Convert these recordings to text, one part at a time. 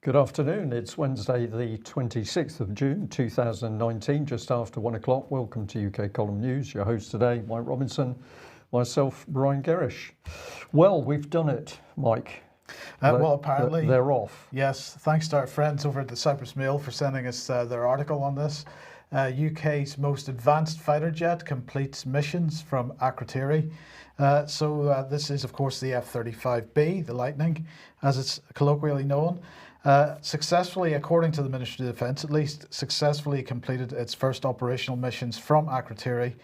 Good afternoon. It's Wednesday, the 26th of June, 2019, just after 1 o'clock. Welcome to UK Column News. Your host today, Mike Robinson, myself, Brian Gerrish. Well, we've done it, Mike. Well, apparently they're off. Yes, thanks to our friends over at the Cyprus Mail for sending us their article on this. UK's most advanced fighter jet completes missions from Akrotiri. This is, of course, the F-35B, the Lightning, as it's colloquially known. Successfully, according to the Ministry of Defence at least, successfully completed its first operational missions from Akrotiri.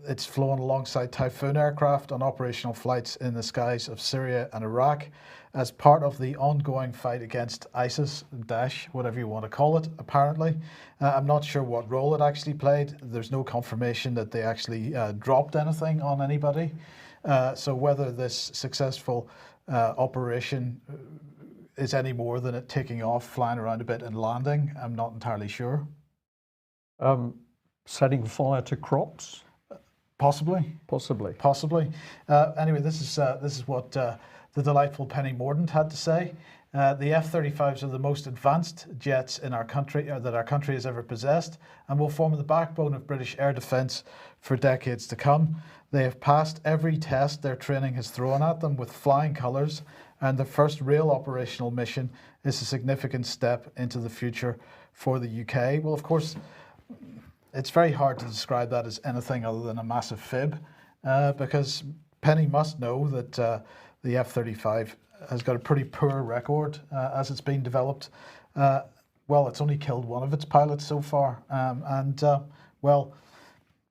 It's flown alongside Typhoon aircraft on operational flights in the skies of Syria and Iraq as part of the ongoing fight against ISIS, Daesh, whatever you want to call it, apparently. I'm not sure what role it actually played. There's no confirmation that they actually dropped anything on anybody. So whether this successful operation is any more than it taking off, flying around a bit and landing, I'm not entirely sure. Setting fire to crops? Possibly. Anyway, this is what the delightful Penny Mordaunt had to say. The F-35s are the most advanced jets in our country that our country has ever possessed, and will form the backbone of British air defence for decades to come. They have passed every test their training has thrown at them with flying colours, and the first real operational mission is a significant step into the future for the UK. Well, of course, it's very hard to describe that as anything other than a massive fib, because Penny must know that the F-35 has got a pretty poor record as it's been developed. Well, it's only killed one of its pilots so far, well,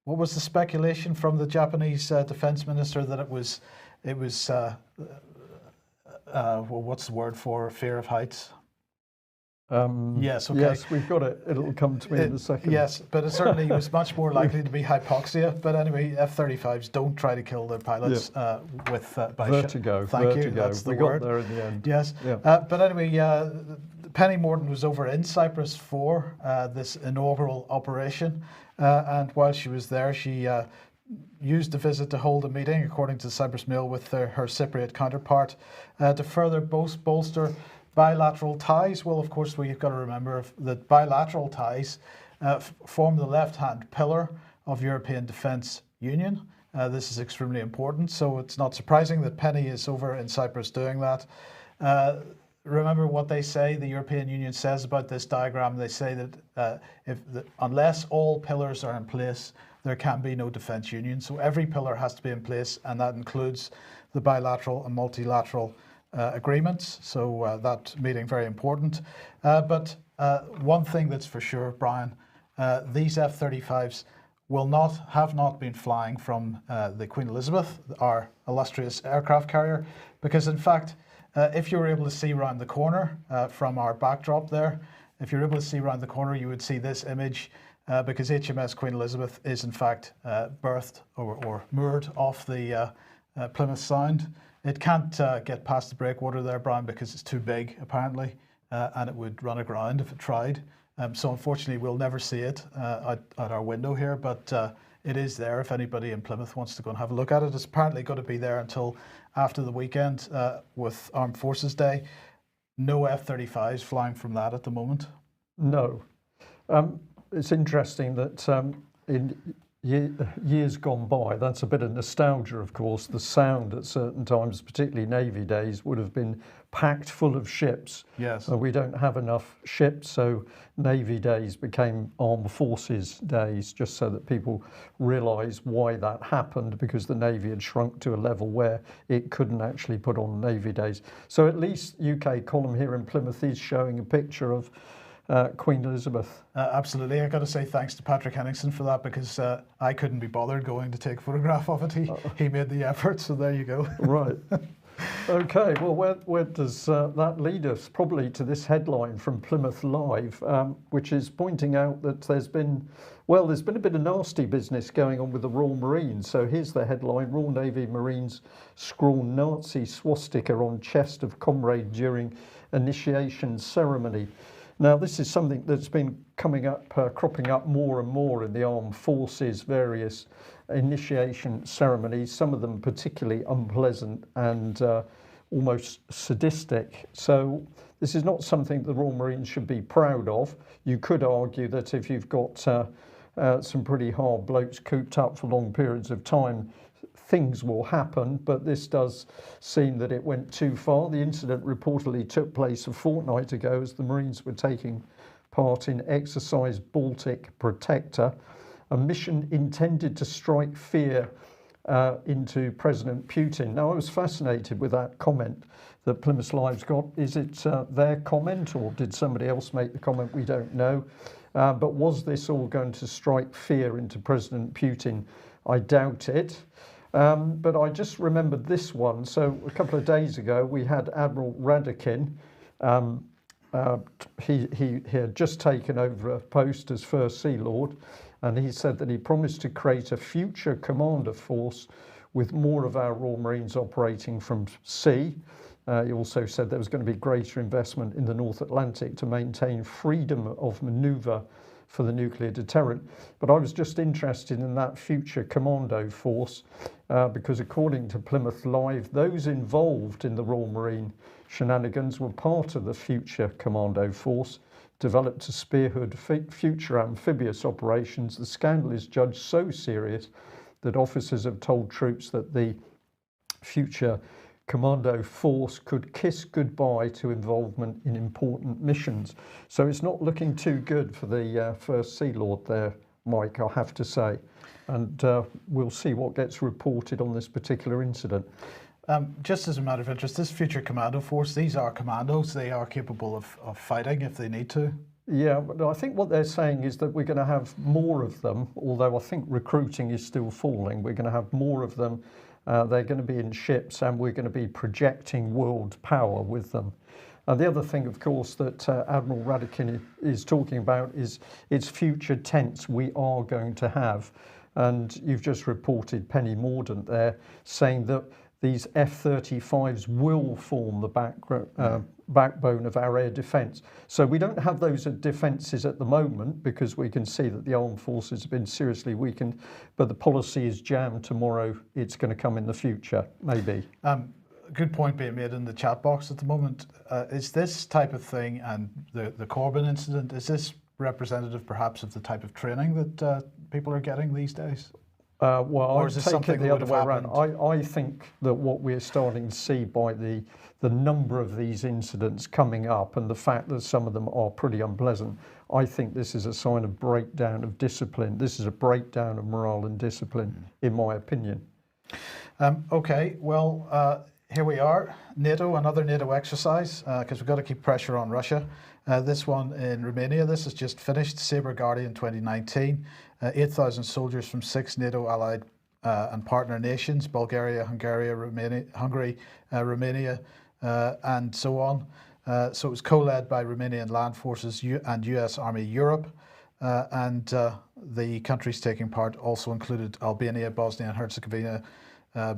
what was the speculation from the Japanese defense minister that it was well, what's the word for fear of heights? Yes, okay. Yes, we've got it. It'll come to me in a second. Yes, but it certainly was much more likely to be hypoxia. But anyway, F-35s don't try to kill their pilots with by vertigo. Thank you. That's the word. We got there in the end. Yes. Yeah. But anyway, Penny Mordaunt was over in Cyprus for this inaugural operation, and while she was there, she used the visit to hold a meeting, according to the Cyprus Mail, with her Cypriot counterpart to further bolster bilateral ties. Well, of course, we've got to remember that bilateral ties form the left-hand pillar of European Defence Union. This is extremely important, so it's not surprising that Penny is over in Cyprus doing that. Remember what they say, the European Union says about this diagram. They say that unless all pillars are in place, there can be no defence union. So every pillar has to be in place, and that includes the bilateral and multilateral agreements. So that meeting very important. But one thing that's for sure, Brian, these F-35s have not been flying from the Queen Elizabeth, our illustrious aircraft carrier, because in fact, if you were able to see around the corner from our backdrop there, if you're able to see around the corner, you would see this image because HMS Queen Elizabeth is in fact berthed or moored off the Plymouth Sound. It can't get past the breakwater there, Brian, because it's too big, apparently, and it would run aground if it tried. So unfortunately, we'll never see it at our window here, but it is there if anybody in Plymouth wants to go and have a look at it. It's apparently going to be there until after the weekend with Armed Forces Day. No F-35s flying from that at the moment. No. It's interesting that in years gone by, that's a bit of nostalgia, of course. The Sound at certain times, particularly Navy days, would have been packed full of ships. Yes. We don't have enough ships, so Navy days became Armed Forces days, just so that people realise why that happened, because the Navy had shrunk to a level where it couldn't actually put on Navy days. So at least UK Column here in Plymouth is showing a picture of Queen Elizabeth. Absolutely. I got to say thanks to Patrick Henningsen for that, because I couldn't be bothered going to take a photograph of it. He made the effort, so there you go. Right. Okay, well, where does that lead us? Probably to this headline from Plymouth Live, which is pointing out that there's been a bit of nasty business going on with the Royal Marines. So here's the headline: Royal Navy Marines scrawl Nazi swastika on chest of comrade during initiation ceremony. Now, this is something that's been cropping up more and more in the armed forces, various initiation ceremonies, some of them particularly unpleasant and almost sadistic. So this is not something the Royal Marines should be proud of. You could argue that if you've got some pretty hard blokes cooped up for long periods of time, things will happen, but this does seem that it went too far. The incident reportedly took place a fortnight ago as the Marines were taking part in Exercise Baltic Protector, a mission intended to strike fear into President Putin. Now, I was fascinated with that comment that Plymouth Live's got. Is it their comment, or did somebody else make the comment? We don't know. But was this all going to strike fear into President Putin? I doubt it. But I just remembered this one. So a couple of days ago, we had Admiral Radakin. He had just taken over a post as First Sea Lord, and he said that he promised to create a future commander force with more of our Royal Marines operating from sea. He also said there was going to be greater investment in the North Atlantic to maintain freedom of manoeuvre for the nuclear deterrent. But I was just interested in that future commando force because according to Plymouth Live, those involved in the Royal Marine shenanigans were part of the future commando force developed to spearhead future amphibious operations. The scandal is judged so serious that officers have told troops that the future commando force could kiss goodbye to involvement in important missions. So it's not looking too good for the First Sea Lord there, Mike, I have to say. And we'll see what gets reported on this particular incident. Just as a matter of interest, this future commando force, these are commandos. They are capable of fighting if they need to. Yeah, but I think what they're saying is that we're going to have more of them, although I think recruiting is still falling. We're going to have more of them. They're going to be in ships, and we're going to be projecting world power with them. The other thing, of course, that Admiral Radakin is talking about is its future tense we are going to have. And you've just reported Penny Mordaunt there saying that these F-35s will form the backbone of our air defence. So we don't have those defences at the moment because we can see that the armed forces have been seriously weakened, but the policy is jammed tomorrow. It's going to come in the future, maybe. Good point being made in the chat box at the moment. Is this type of thing and the Corbyn incident, is this representative perhaps of the type of training that people are getting these days? Well, I take it the other way around. I think that what we're starting to see by the number of these incidents coming up and the fact that some of them are pretty unpleasant, I think this is a sign of breakdown of discipline. This is a breakdown of morale and discipline, in my opinion. Okay, well, here we are. NATO, another NATO exercise, because we've got to keep pressure on Russia. This one in Romania, this has just finished, Sabre Guardian 2019. 8,000 soldiers from 6 NATO allied and partner nations, Bulgaria, Hungary, Romania, and so on. So it was co-led by Romanian land forces and US Army Europe. And the countries taking part also included Albania, Bosnia and Herzegovina,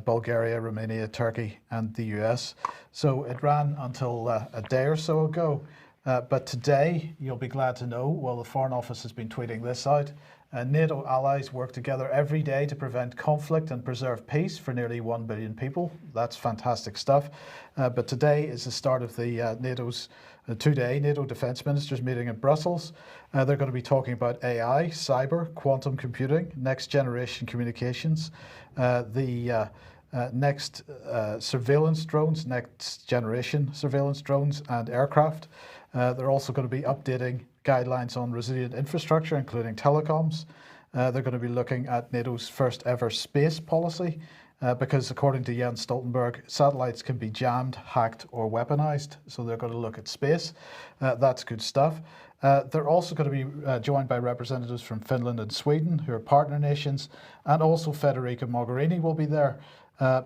Bulgaria, Romania, Turkey, and the US. So it ran until a day or so ago. But today, you'll be glad to know, well, the Foreign Office has been tweeting this out. NATO allies work together every day to prevent conflict and preserve peace for nearly 1 billion people. That's fantastic stuff. But today is the start of the NATO's two-day NATO defence ministers meeting in Brussels. They're going to be talking about AI, cyber, quantum computing, next generation communications, next surveillance drones, next generation surveillance drones and aircraft. They're also going to be updating guidelines on resilient infrastructure, including telecoms. They're going to be looking at NATO's first ever space policy, because according to Jens Stoltenberg, satellites can be jammed, hacked or weaponized. So they're going to look at space. That's good stuff. They're also going to be joined by representatives from Finland and Sweden, who are partner nations, and also Federica Mogherini will be there.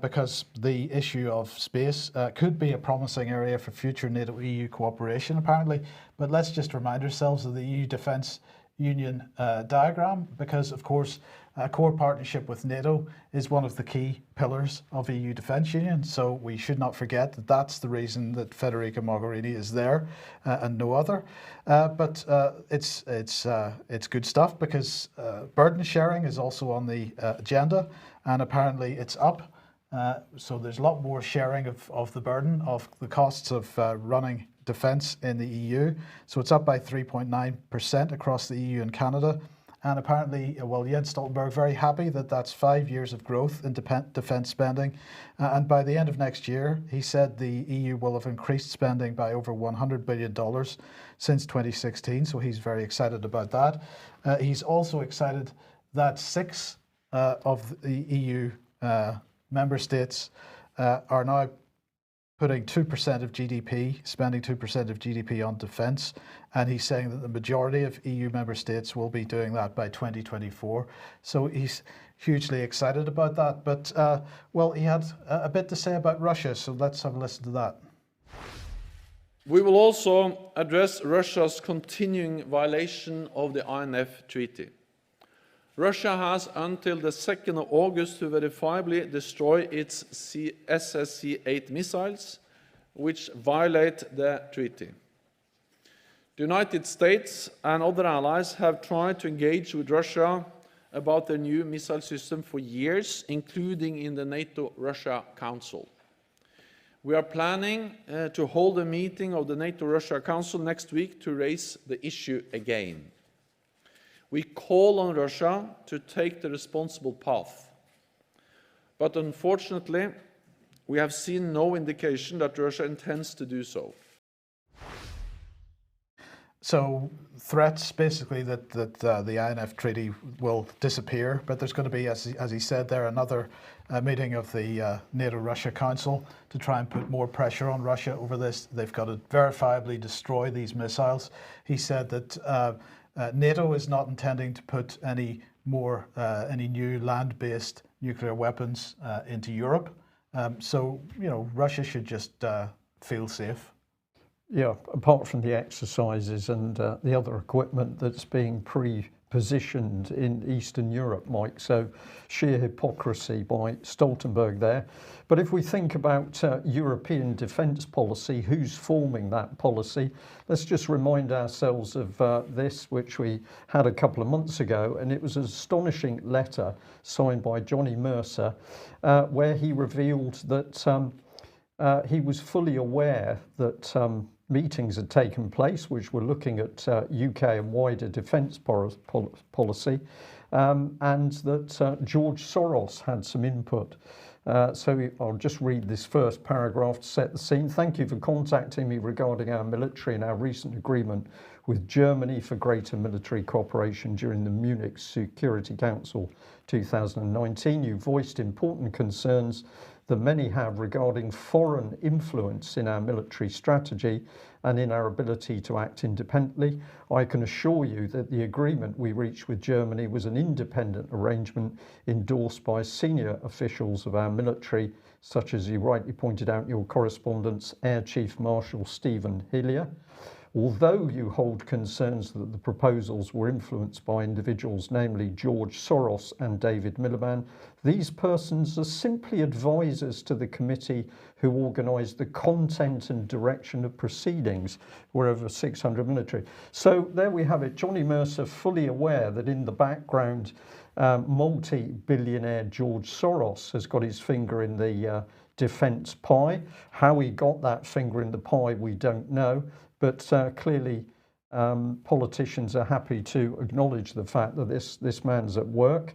Because the issue of space could be a promising area for future NATO-EU cooperation, apparently. But let's just remind ourselves of the EU Defence Union diagram, because, of course, a core partnership with NATO is one of the key pillars of EU Defence Union. So we should not forget that that's the reason that Federica Mogherini is there and no other. But it's good stuff, because burden sharing is also on the agenda, and apparently it's up. So there's a lot more sharing of the burden of the costs of running defence in the EU. So it's up by 3.9% across the EU and Canada. And apparently, well, Jens Stoltenberg very happy that that's 5 years of growth in defence spending. And by the end of next year, he said the EU will have increased spending by over $100 billion since 2016. So he's very excited about that. He's also excited that 6 of the EU member states are now putting 2% of GDP, spending 2% of GDP on defence. And he's saying that the majority of EU member states will be doing that by 2024. So he's hugely excited about that. But, well, he had a bit to say about Russia, so let's have a listen to that. We will also address Russia's continuing violation of the INF Treaty. Russia has until the 2nd of August to verifiably destroy its SSC-8 missiles, which violate the treaty. The United States and other allies have tried to engage with Russia about their new missile system for years, including in the NATO-Russia Council. We are planning to hold a meeting of the NATO-Russia Council next week to raise the issue again. We call on Russia to take the responsible path. But unfortunately, we have seen no indication that Russia intends to do so. So threats, basically, that the INF Treaty will disappear, but there's going to be, as he said there, another meeting of the NATO-Russia Council to try and put more pressure on Russia over this. They've got to verifiably destroy these missiles. He said that NATO is not intending to put any new land-based nuclear weapons into Europe. So, you know, Russia should just feel safe. Yeah, apart from the exercises and the other equipment that's being pre-positioned in Eastern Europe, Mike. So sheer hypocrisy by Stoltenberg there. But if we think about European defence policy, who's forming that policy? Let's just remind ourselves of this, which we had a couple of months ago, and it was an astonishing letter signed by Johnny Mercer, where he revealed that he was fully aware that meetings had taken place which were looking at UK and wider defence policy, and that George Soros had some input. So I'll just read this first paragraph to set the scene. Thank you for contacting me regarding our military and our recent agreement with Germany for greater military cooperation during the Munich Security Council 2019. You voiced important concerns that many have regarding foreign influence in our military strategy and in our ability to act independently. I can assure you that the agreement we reached with Germany was an independent arrangement endorsed by senior officials of our military, such as you rightly pointed out in your correspondence, Air Chief Marshal Stephen Hillier. Although you hold concerns that the proposals were influenced by individuals, namely George Soros and David Miliband, these persons are simply advisors to the committee who organised the content and direction of proceedings. We're over 600 military. So there we have it. Johnny Mercer fully aware that in the background, multi-billionaire George Soros has got his finger in the defence pie. How he got that finger in the pie, we don't know. But clearly, politicians are happy to acknowledge the fact that this man's at work.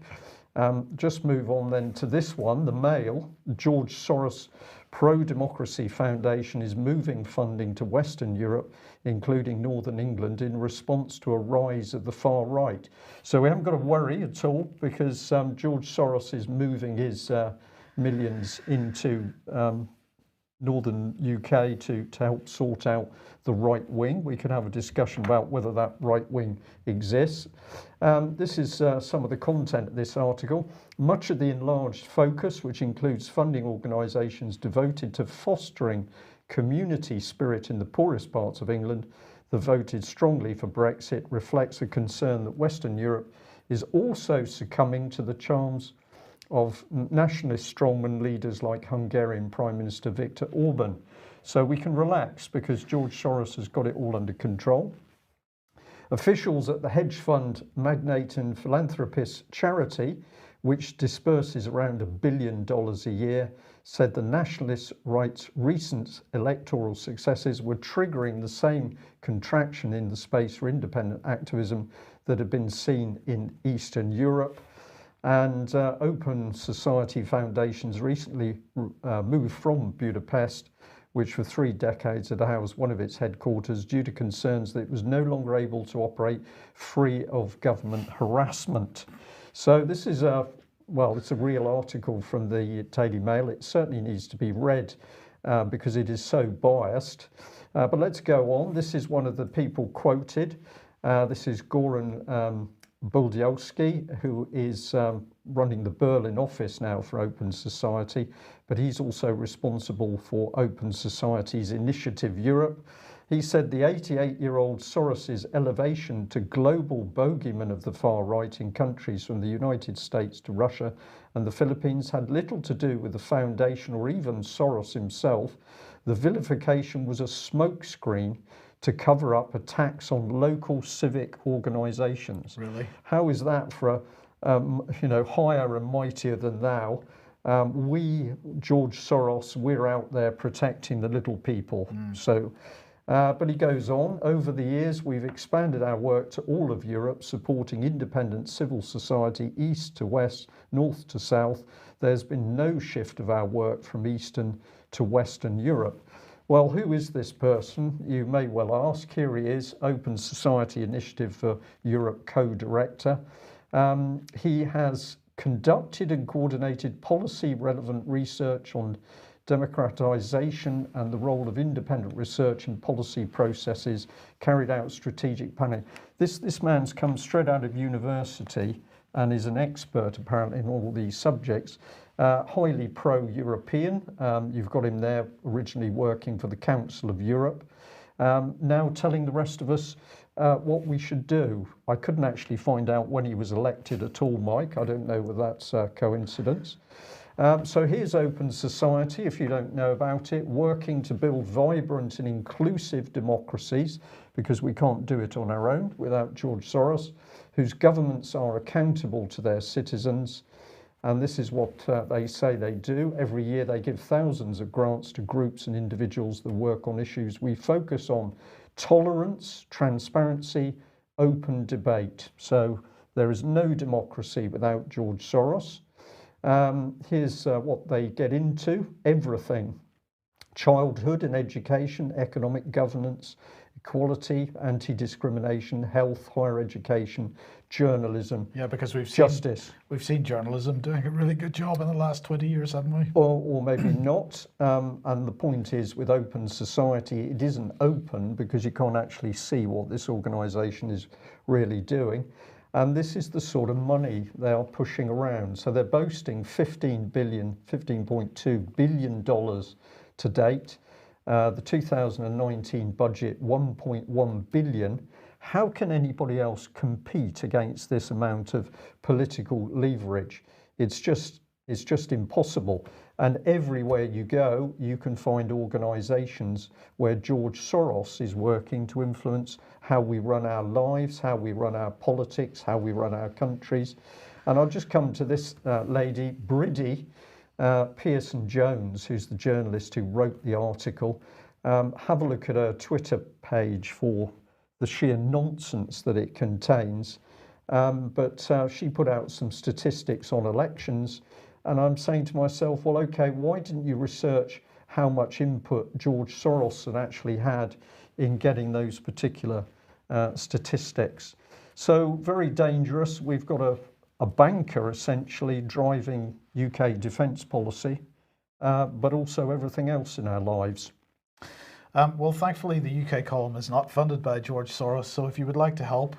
Just move on then to this one, the Mail. George Soros Pro-Democracy Foundation is moving funding to Western Europe, including Northern England, in response to a rise of the far right. So we haven't got to worry at all, because George Soros is moving his millions into Northern UK to help sort out the right wing. We could have a discussion about whether that right wing exists. This is some of the content of this article. Much of the enlarged focus, which includes funding organisations devoted to fostering community spirit in the poorest parts of England that voted strongly for Brexit, reflects a concern that Western Europe is also succumbing to the charms of nationalist strongman leaders like Hungarian Prime Minister Viktor Orban. So we can relax, because George Soros has got it all under control. Officials at the hedge fund magnate and philanthropist charity, which disperses around $1 billion a year, said the nationalist right's recent electoral successes were triggering the same contraction in the space for independent activism that had been seen in Eastern Europe. And Open Society Foundations recently moved from Budapest, which for 3 decades had housed one of its headquarters, due to concerns that it was no longer able to operate free of government harassment. So this is it's a real article from the Daily Mail. It certainly needs to be read because it is so biased. But let's go on. This is one of the people quoted. This is Goran Buldiowski, who is running the Berlin office now for Open Society, but he's also responsible for Open Society's Initiative Europe. He said the 88-year-old Soros's elevation to global bogeyman of the far right in countries from the United States to Russia and the Philippines had little to do with the foundation or even Soros himself. The vilification was a smokescreen to cover up attacks on local civic organisations. Really? How is that for a, higher and mightier than thou? We, George Soros, we're out there protecting the little people. So, but he goes on, over the years we've expanded our work to all of Europe, supporting independent civil society, east to west, north to south. There's been no shift of our work from Eastern to Western Europe. Well, who is this person? You may well ask. Here he is, Open Society Initiative for Europe co-director. He has conducted and coordinated policy-relevant research on democratization and the role of independent research in policy processes, carried out strategic planning. This man's come straight out of university and is an expert apparently in all these subjects. Highly pro-European. You've got him there originally working for the Council of Europe, now telling the rest of us what we should do. I couldn't actually find out when he was elected at all, Mike. I don't know whether that's a coincidence. So here's Open Society, if you don't know about it, working to build vibrant and inclusive democracies, because we can't do it on our own without George Soros, whose governments are accountable to their citizens. And this is what they say they do. Every year they give thousands of grants to groups and individuals that work on issues we focus on: tolerance, transparency, open debate. So there is no democracy without George Soros. Here's what they get into: everything: childhood and education, economic governance, equality, anti-discrimination, health, higher education, journalism, because we've seen journalism doing a really good job in the last 20 years, haven't we? Or maybe not. And the point is, with Open Society, it isn't open because you can't actually see what this organisation is really doing. And this is the sort of money they are pushing around. So they're boasting $15.2 billion to date. The 2019 budget, $1.1 billion. How can anybody else compete against this amount of political leverage? It's just impossible. And everywhere you go, you can find organisations where George Soros is working to influence how we run our lives, how we run our politics, how we run our countries. And I'll just come to this lady, Bridie Pearson Jones, who's the journalist who wrote the article. Have a look at her Twitter page for the sheer nonsense that it contains. But she put out some statistics on elections, and I'm saying to myself, well, okay, why didn't you research how much input George Soros had actually had in getting those particular statistics? So very dangerous. We've got a banker essentially driving UK defence policy, but also everything else in our lives. Well, thankfully, the UK column is not funded by George Soros, so if you would like to help,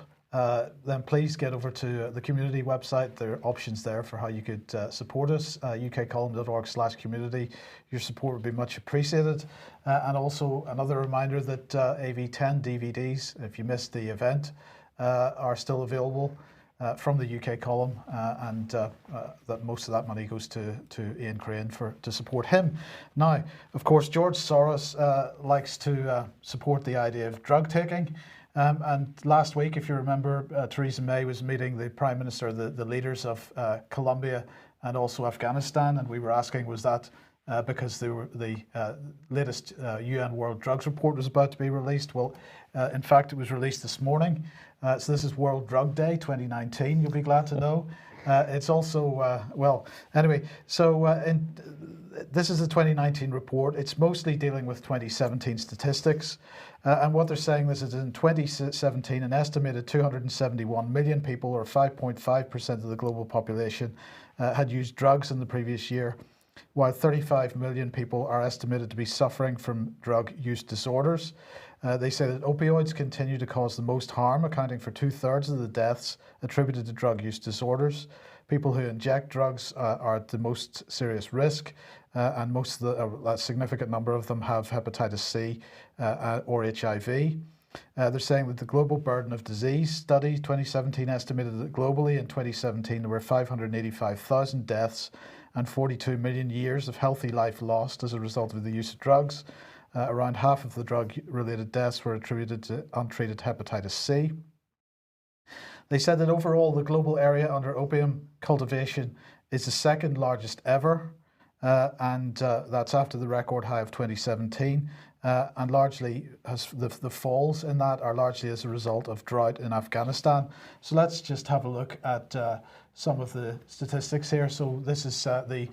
then please get over to the community website. There are options there for how you could support us, ukcolumn.org/community. Your support would be much appreciated. And also another reminder that AV10 DVDs, if you missed the event, are still available from the UK column, and that most of that money goes to Ian Crane to support him. Now, of course, George Soros likes to support the idea of drug taking. And last week, if you remember, Theresa May was meeting the Prime Minister, the leaders of Colombia and also Afghanistan, and we were asking, was that because the latest UN World Drugs Report was about to be released? Well, in fact, it was released this morning. So this is World Drug Day 2019, you'll be glad to know. It's also, well, anyway, so this is the 2019 report. It's mostly dealing with 2017 statistics. And what they're saying is that in 2017, an estimated 271 million people, or 5.5% of the global population, had used drugs in the previous year, while 35 million people are estimated to be suffering from drug use disorders. They say that opioids continue to cause the most harm, accounting for 2/3 of the deaths attributed to drug use disorders. People who inject drugs are at the most serious risk, and most of a significant number of them have hepatitis C or HIV. They're saying that the global burden of disease study 2017 estimated that globally in 2017 there were 585,000 deaths and 42 million years of healthy life lost as a result of the use of drugs. Around half of the drug-related deaths were attributed to untreated hepatitis C. They said that overall the global area under opium cultivation is the second largest ever, and that's after the record high of 2017, and largely has the falls in that are largely as a result of drought in Afghanistan. So let's just have a look at some of the statistics here. So this is the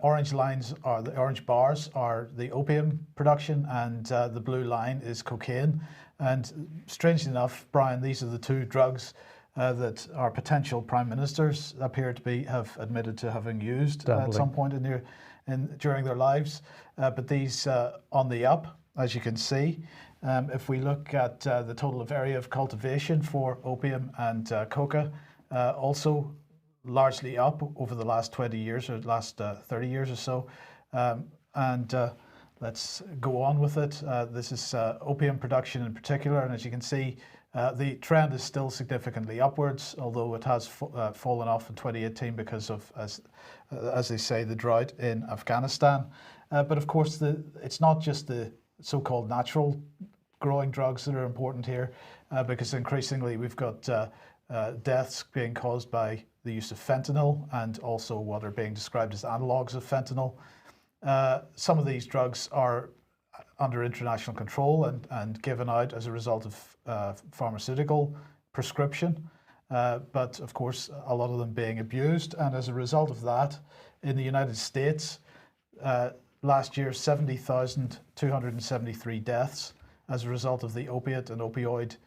orange lines, are the orange bars are the opium production, and the blue line is cocaine. And strangely enough, Brian, these are the two drugs that our potential prime ministers appear to have admitted to having used at some point during their lives. But these on the up, as you can see. If we look at the total of area of cultivation for opium and coca, also largely up over the last 20 years or last 30 years or so. Let's go on with it. This is opium production in particular, and as you can see, the trend is still significantly upwards, although it has fallen off in 2018 because of, as they say, the drought in Afghanistan. But of course, it's not just the so-called natural growing drugs that are important here, because increasingly we've got deaths being caused by the use of fentanyl and also what are being described as analogues of fentanyl. Some of these drugs are under international control and given out as a result of pharmaceutical prescription, but of course a lot of them being abused, and as a result of that, in the United States, last year 70,273 deaths as a result of the opiate and opioid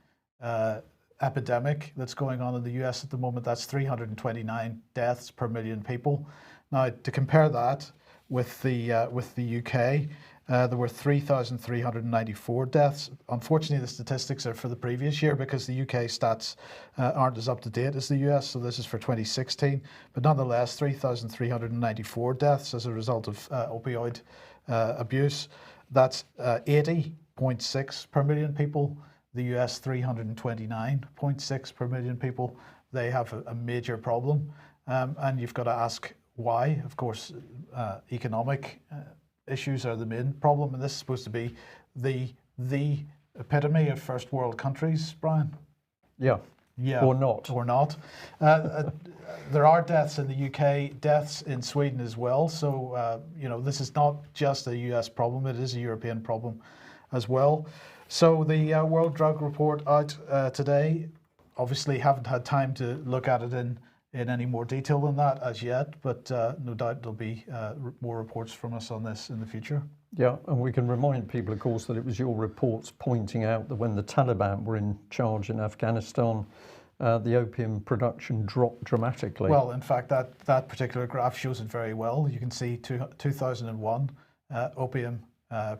epidemic that's going on in the US at the moment. That's 329 deaths per million people. Now, to compare that with the UK, there were 3,394 deaths. Unfortunately, the statistics are for the previous year because the UK stats aren't as up to date as the US, so this is for 2016. But nonetheless, 3,394 deaths as a result of opioid abuse. That's 80.6 per million people. The US 329.6 per million people. They have a major problem, and you've got to ask why. Of course, economic issues are the main problem, and this is supposed to be the epitome of first world countries, Brian. Yeah. Or not. Or not. There are deaths in the UK, deaths in Sweden as well. So, this is not just a US problem, it is a European problem as well. So the World Drug Report out today, obviously haven't had time to look at it in any more detail than that as yet, but no doubt there'll be more reports from us on this in the future. Yeah, and we can remind people, of course, that it was your reports pointing out that when the Taliban were in charge in Afghanistan, the opium production dropped dramatically. Well, in fact, that particular graph shows it very well. You can see 2001 opium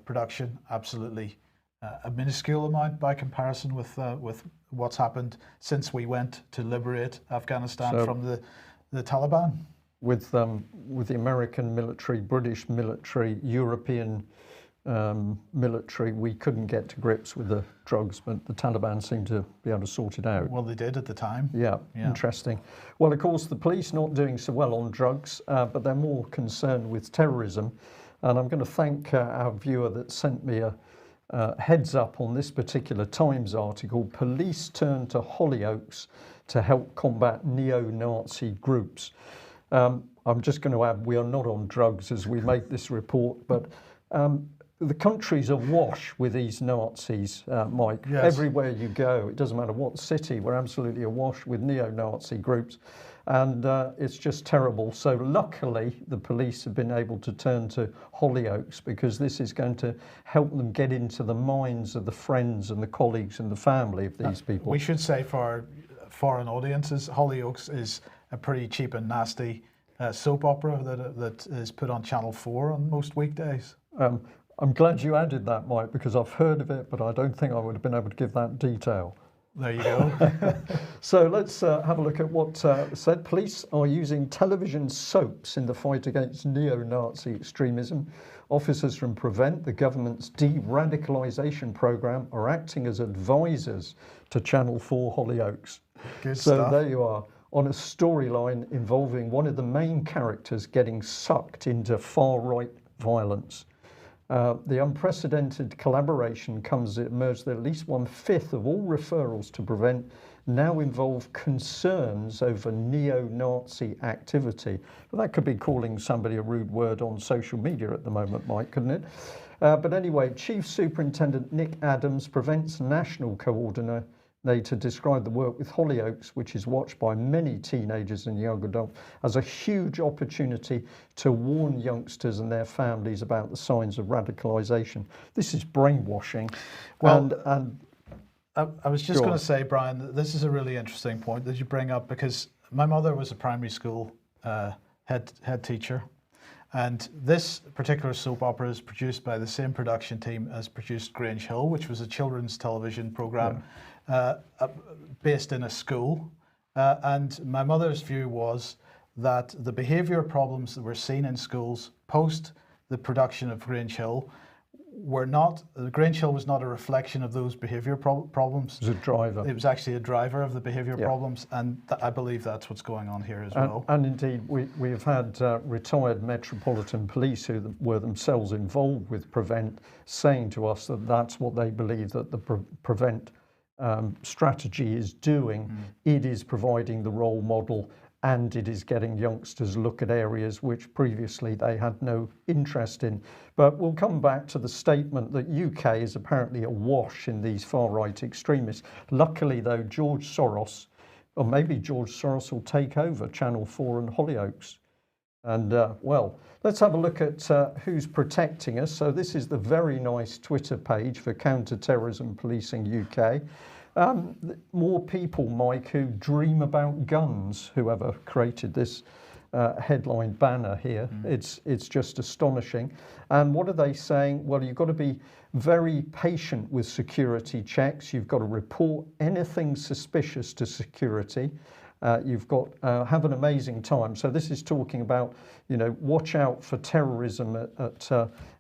production, absolutely a minuscule amount by comparison with what's happened since we went to liberate Afghanistan from the Taliban. With the American military, British military, European military, we couldn't get to grips with the drugs, but the Taliban seemed to be able to sort it out. Well, they did at the time. Yeah, interesting. Well, of course, the police not doing so well on drugs, but they're more concerned with terrorism. And I'm going to thank our viewer that sent me heads up on this particular Times article: police turn to Hollyoaks to help combat neo-Nazi groups. I'm just going to add, we are not on drugs as we make this report, but the country's awash with these Nazis, Mike. Yes. Everywhere you go, it doesn't matter what city, we're absolutely awash with neo-Nazi groups. And it's just terrible. So luckily, the police have been able to turn to Hollyoaks, because this is going to help them get into the minds of the friends and the colleagues and the family of these people. We should say for our foreign audiences, Hollyoaks is a pretty cheap and nasty soap opera that is put on Channel 4 on most weekdays. I'm glad you added that, Mike, because I've heard of it, but I don't think I would have been able to give that detail. There you go. So let's have a look at what said. Police are using television soaps in the fight against neo-Nazi extremism. Officers from Prevent, the government's de-radicalisation programme, are acting as advisors to Channel 4 Hollyoaks. Good So stuff. there you are, on a storyline involving one of the main characters getting sucked into far-right violence. The unprecedented collaboration comes as it emerged that at least 1/5 of all referrals to Prevent now involve concerns over neo-Nazi activity. But that could be calling somebody a rude word on social media at the moment, Mike, couldn't it? But anyway, Chief Superintendent Nick Adams, Prevent's national coordinator, described the work with Hollyoaks, which is watched by many teenagers and young adults, as a huge opportunity to warn youngsters and their families about the signs of radicalisation. This is brainwashing. Well, and I was just Go going on. to say, Brian, that this is a really interesting point that you bring up, because my mother was a primary school head teacher, and this particular soap opera is produced by the same production team as produced Grange Hill, which was a children's television programme based in a school. And my mother's view was that the behaviour problems that were seen in schools post the production of Grange Hill were not, Grange Hill was not a reflection of those behaviour problems. as a driver. It was actually a driver of the behaviour Yeah. problems, and I believe that's what's going on here as well. And indeed, we have had retired Metropolitan Police who were themselves involved with Prevent saying to us that that's what they believe that the Prevent strategy is doing. It is providing the role model, and it is getting youngsters look at areas which previously they had no interest in. But we'll come back to the statement that UK is apparently awash in these far-right extremists. Luckily, though, George Soros, or maybe George Soros will take over Channel 4 and Hollyoaks. And well, let's have a look at who's protecting us. So this is the very nice Twitter page for Counter-Terrorism Policing UK. More people, Mike, who dream about guns, whoever created this headline banner here. It's just astonishing. And what are they saying? Well, you've got to be very patient with security checks. You've got to report anything suspicious to security. You've got have an amazing time. So this is talking about, you know, watch out for terrorism at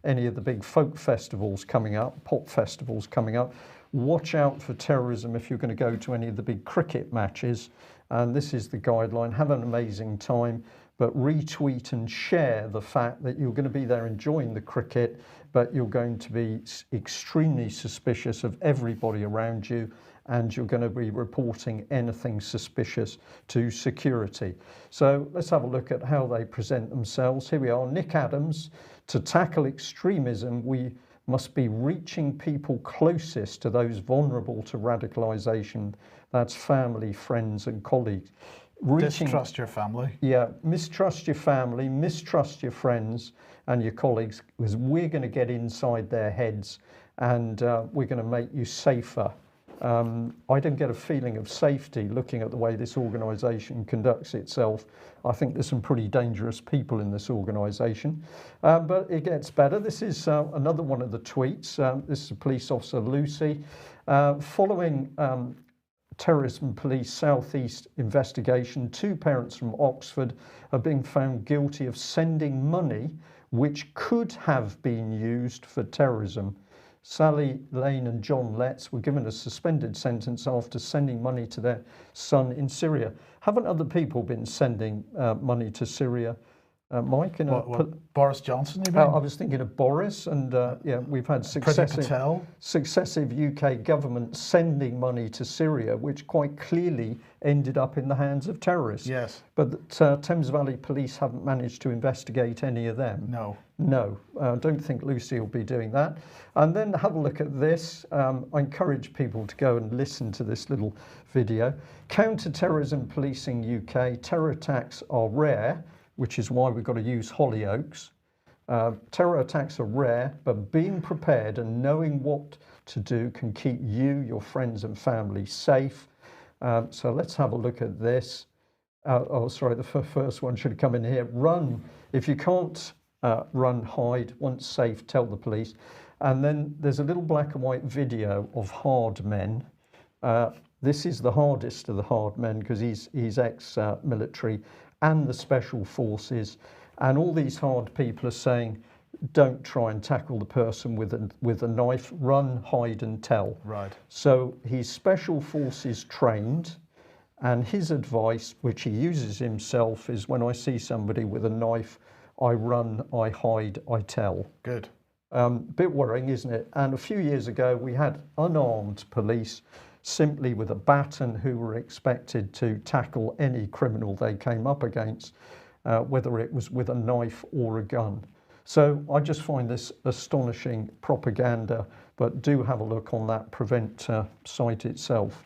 any of the big folk festivals coming up, pop festivals coming up. Watch out for terrorism if you're going to go to any of the big cricket matches. And this is the guideline. Have an amazing time, but retweet and share the fact that you're going to be there enjoying the cricket, but you're going to be extremely suspicious of everybody around you, and you're going to be reporting anything suspicious to security. So let's have a look at how they present themselves. Here we are, Nick Adams. To tackle extremism, we must be reaching people closest to those vulnerable to radicalisation. That's family, friends and colleagues. Distrust your family. Yeah, mistrust your family, mistrust your friends and your colleagues, because we're going to get inside their heads and we're going to make you safer. I don't get a feeling of safety looking at the way this organisation conducts itself. I think there's some pretty dangerous people in this organisation, but it gets better. This is another one of the tweets. This is a police officer, Lucy. Following Terrorism Police Southeast investigation, 2 parents from Oxford are being found guilty of sending money which could have been used for terrorism. Sally Lane and John Letts were given a suspended sentence after sending money to their son in Syria. Haven't other people been sending money to Syria? Mike, in Boris Johnson, you mean? I was thinking of Boris, and yeah, we've had successive UK governments sending money to Syria, which quite clearly ended up in the hands of terrorists. Yes. But Thames Valley Police haven't managed to investigate any of them. No. No, I don't think Lucy will be doing that. And then have a look at this. I encourage people to go and listen to this little video. Counter-terrorism policing UK. Terror attacks are rare, which is why we've got to use Hollyoaks. Terror attacks are rare, but being prepared and knowing what to do can keep you, your friends and family safe. So let's have a look at this. Oh, sorry, the first one should come in here. Run. If you can't run, hide. Once safe, tell the police. And then there's a little black and white video of hard men. This is the hardest of the hard men because he's ex-military and the special forces, and all these hard people are saying, don't try and tackle the person with a knife, run, hide and tell. Right. So he's special forces trained, and his advice, which he uses himself, is when I see somebody with a knife, I run, I hide, I tell. Good. Bit worrying, isn't it? And a few years ago, we had unarmed police simply with a baton who were expected to tackle any criminal they came up against, whether it was with a knife or a gun. So I just find this astonishing propaganda, but do have a look on that Prevent site itself.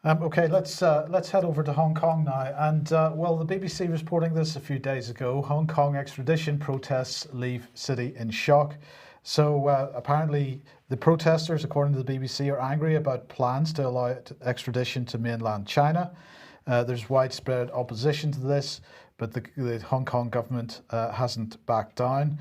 Okay, let's head over to Hong Kong now. And well, the BBC was reporting this a few days ago. Hong Kong extradition protests leave city in shock. So apparently the protesters, according to the BBC, are angry about plans to allow extradition to mainland China. There's widespread opposition to this, but the Hong Kong government hasn't backed down.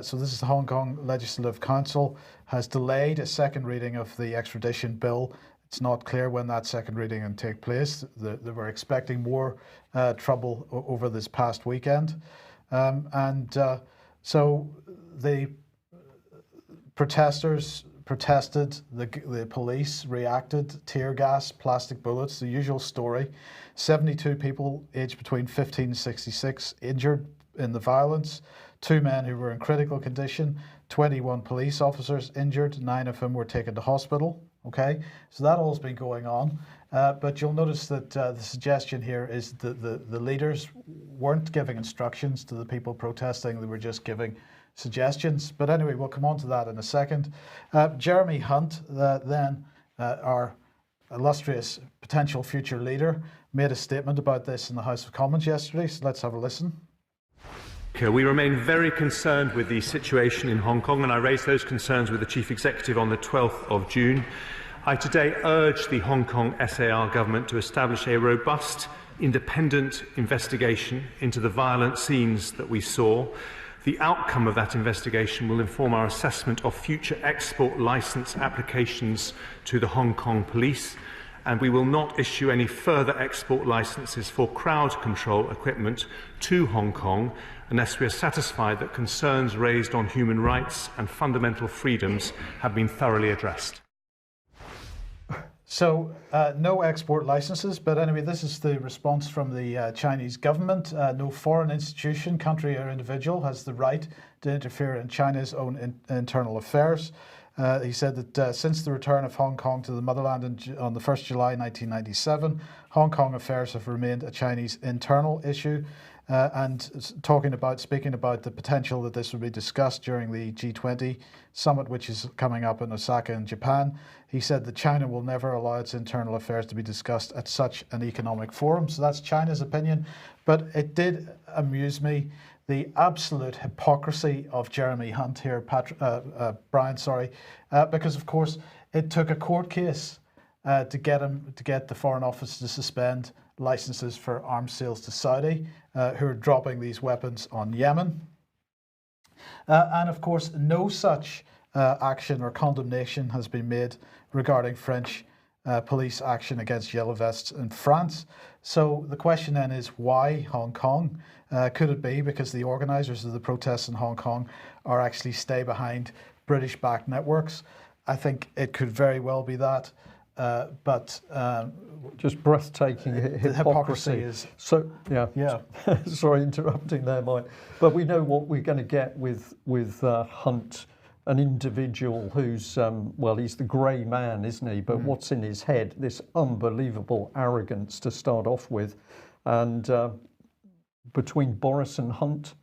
So this is the Hong Kong Legislative Council has delayed a second reading of the extradition bill. It's not clear when that second reading will take place. They were expecting more trouble over this past weekend. So the protesters protested, the police reacted, tear gas, plastic bullets, the usual story. 72 people aged between 15 and 66 injured in the violence, 2 men who were in critical condition, 21 police officers injured, 9 of whom were taken to hospital. Okay, so that all's been going on, but you'll notice that the suggestion here is that the leaders weren't giving instructions to the people protesting, they were just giving suggestions. But anyway, we'll come on to that in a second. Jeremy Hunt, our illustrious potential future leader, made a statement about this in the House of Commons yesterday, so let's have a listen. We remain very concerned with the situation in Hong Kong, and I raised those concerns with the Chief Executive on the 12th of June. I today urge the Hong Kong SAR government to establish a robust, independent investigation into the violent scenes that we saw. The outcome of that investigation will inform our assessment of future export licence applications to the Hong Kong police, and we will not issue any further export licences for crowd control equipment to Hong Kong unless we are satisfied that concerns raised on human rights and fundamental freedoms have been thoroughly addressed. So no export licenses, but anyway, this is the response from the Chinese government. No foreign institution, country or individual has the right to interfere in China's own internal affairs. He said that since the return of Hong Kong to the motherland on the 1st July 1997, Hong Kong affairs have remained a Chinese internal issue. And speaking about the potential that this would be discussed during the G20 summit, which is coming up in Osaka in Japan, he said that China will never allow its internal affairs to be discussed at such an economic forum. So that's China's opinion. But it did amuse me, the absolute hypocrisy of Jeremy Hunt here, Brian, because of course it took a court case to get the Foreign Office to suspend licenses for arms sales to Saudi, who are dropping these weapons on Yemen. And of course, no such action or condemnation has been made regarding French police action against yellow vests in France. So the question then is, why Hong Kong? Could it be because the organisers of the protests in Hong Kong are actually stay behind British-backed networks? I think it could very well be that. but just breathtaking the hypocrisy. is So yeah, yeah. sorry, interrupting there, Mike. But we know what we're going to get with Hunt, an individual who's well, he's the grey man, isn't he? But what's in his head? This unbelievable arrogance to start off with, and between Boris and Hunt,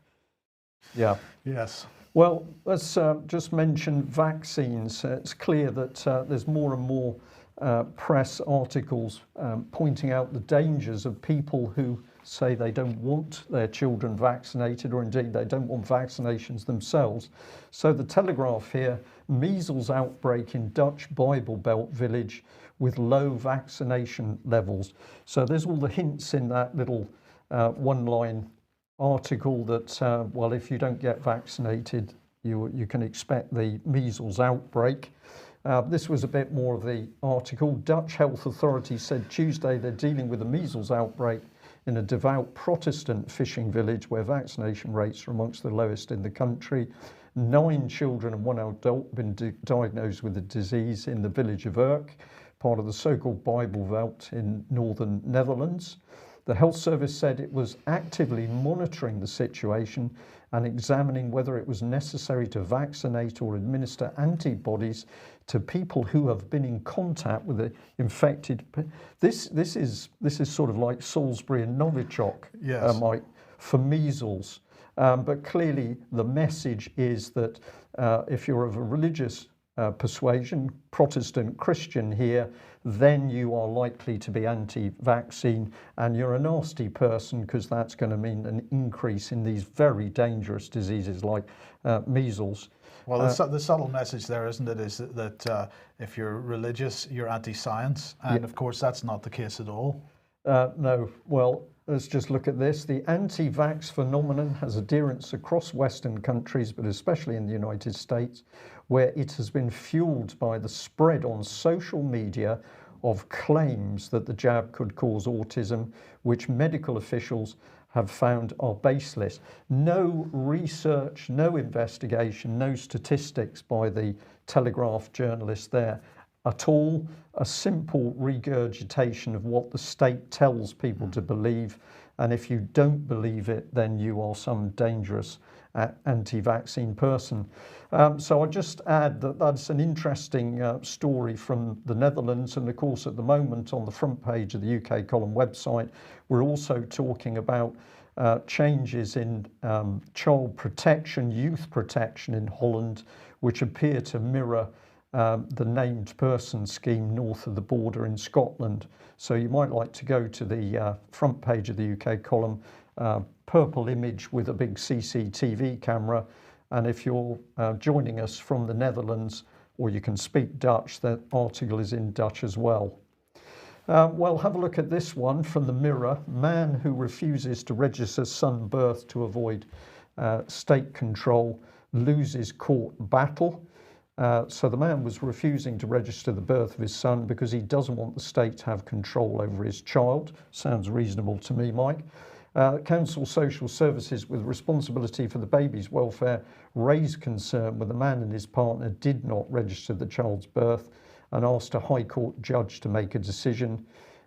yeah. Yes. Well, let's just mention vaccines. It's clear that there's more and more press articles pointing out the dangers of people who say they don't want their children vaccinated, or indeed they don't want vaccinations themselves. So the Telegraph here, measles outbreak in Dutch Bible Belt village with low vaccination levels. So there's all the hints in that little one-line article that, well, if you don't get vaccinated, you can expect the measles outbreak. This was a bit more of the article. Dutch health authorities said Tuesday they're dealing with a measles outbreak in a devout Protestant fishing village where vaccination rates are amongst the lowest in the country. 9 children and 1 adult have been diagnosed with the disease in the village of Urk, part of the so-called Bible Belt in northern Netherlands. The health service said it was actively monitoring the situation and examining whether it was necessary to vaccinate or administer antibodies to people who have been in contact with the infected. This is sort of like Salisbury and Novichok, Yes. Mike, for measles. But clearly the message is that if you're of a religious persuasion, Protestant Christian here, then you are likely to be anti-vaccine, and you're a nasty person, because that's going to mean an increase in these very dangerous diseases like measles. Well, the subtle message there, isn't it, is that if you're religious, you're anti-science, and of course that's not the case at all. No, well, let's just look at this. The anti-vax phenomenon has adherents across Western countries, but especially in the United States, where it has been fueled by the spread on social media of claims that the jab could cause autism, which medical officials have found are baseless. No research, no investigation, no statistics by the Telegraph journalist there at all. A simple regurgitation of what the state tells people to believe, and if you don't believe it, then you are some dangerous anti-vaccine person. So I just add that that's an interesting story from the Netherlands, and of course at the moment on the front page of the UK Column website we're also talking about changes in child protection, youth protection in Holland, which appear to mirror the named person scheme north of the border in Scotland. So you might like to go to the front page of the UK Column, purple image with a big CCTV camera, and if you're joining us from the Netherlands or you can speak Dutch, that article is in Dutch as well. Well, have a look at this one from the Mirror. Man who refuses to register son birth to avoid state control loses court battle. So the man was refusing to register the birth of his son because he doesn't want the state to have control over his child. Sounds reasonable to me, Mike. Council Social Services with responsibility for the baby's welfare raised concern when the man and his partner did not register the child's birth and asked a High Court judge to make a decision.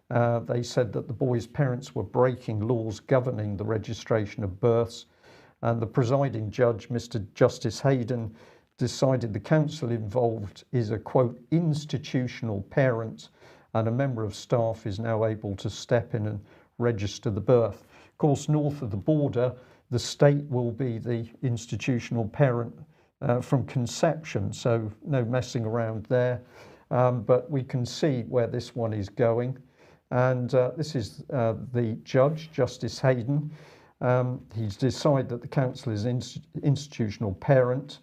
They said that the boy's parents were breaking laws governing the registration of births, and the presiding judge, Mr. Justice Hayden, decided the council involved is a, quote, institutional parent, and a member of staff is now able to step in and register the birth. Of course, north of the border, the state will be the institutional parent from conception, so no messing around there. But we can see where this one is going. And this is the judge, Justice Hayden. He's decided that the council is an institutional parent.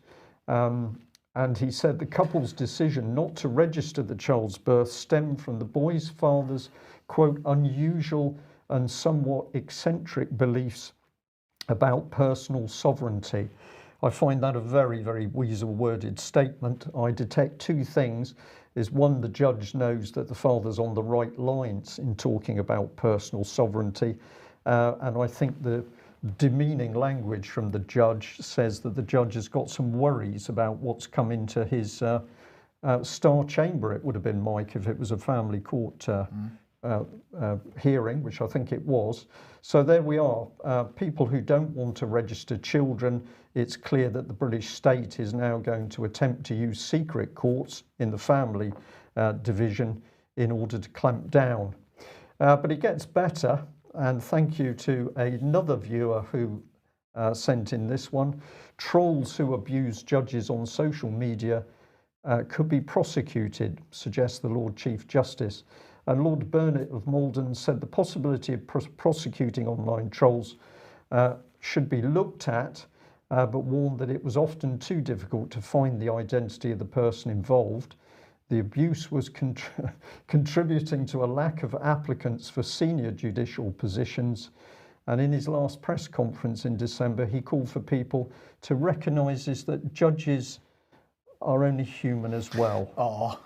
And he said the couple's decision not to register the child's birth stemmed from the boy's father's, quote, unusual and somewhat eccentric beliefs about personal sovereignty. I find that a very, very weasel-worded statement. I detect two things. Is one, the judge knows that the father's on the right lines in talking about personal sovereignty. And I think the demeaning language from the judge says that the judge has got some worries about what's come into his Star Chamber it would have been, Mike, if it was a family court hearing, which I think it was. So there we are. People who don't want to register children, it's clear that the British state is now going to attempt to use secret courts in the family division in order to clamp down. But it gets better, and thank you to another viewer who sent in this one. Trolls who abuse judges on social media could be prosecuted, suggests the Lord Chief Justice. And Lord Burnett of Malden said the possibility of prosecuting online trolls should be looked at, but warned that it was often too difficult to find the identity of the person involved. The abuse was contributing to a lack of applicants for senior judicial positions. And in his last press conference in December, he called for people to recognise that judges are only human as well. Oh.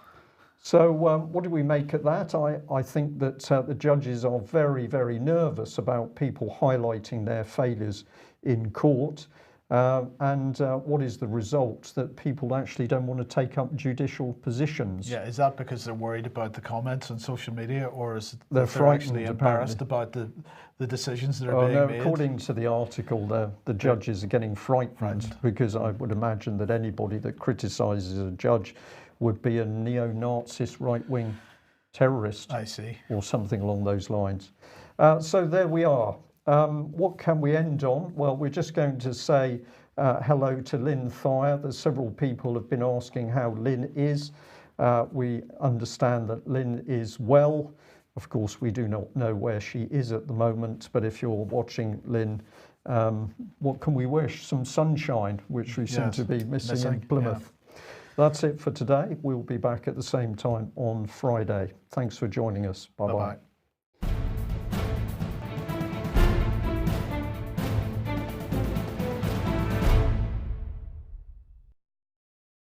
So what do we make of that? I think that the judges are very, very nervous about people highlighting their failures in court. And what is the result? That people actually don't want to take up judicial positions. Yeah, is that because they're worried about the comments on social media, or is it they're actually embarrassed about the decisions that are being made? According to the article, the judges are getting frightened because I would imagine that anybody that criticises a judge would be a neo-Nazist right-wing terrorist. I see. Or something along those lines. So there we are. What can we end on? Well, we're just going to say hello to Lynn Thayer. There's several people have been asking how Lynn is. We understand that Lynn is well. Of course, we do not know where she is at the moment, but if you're watching, Lynn, what can we wish? Some sunshine, which we seem to be missing in Plymouth. Yeah. That's it for today. We'll be back at the same time on Friday. Thanks for joining us. Bye-bye.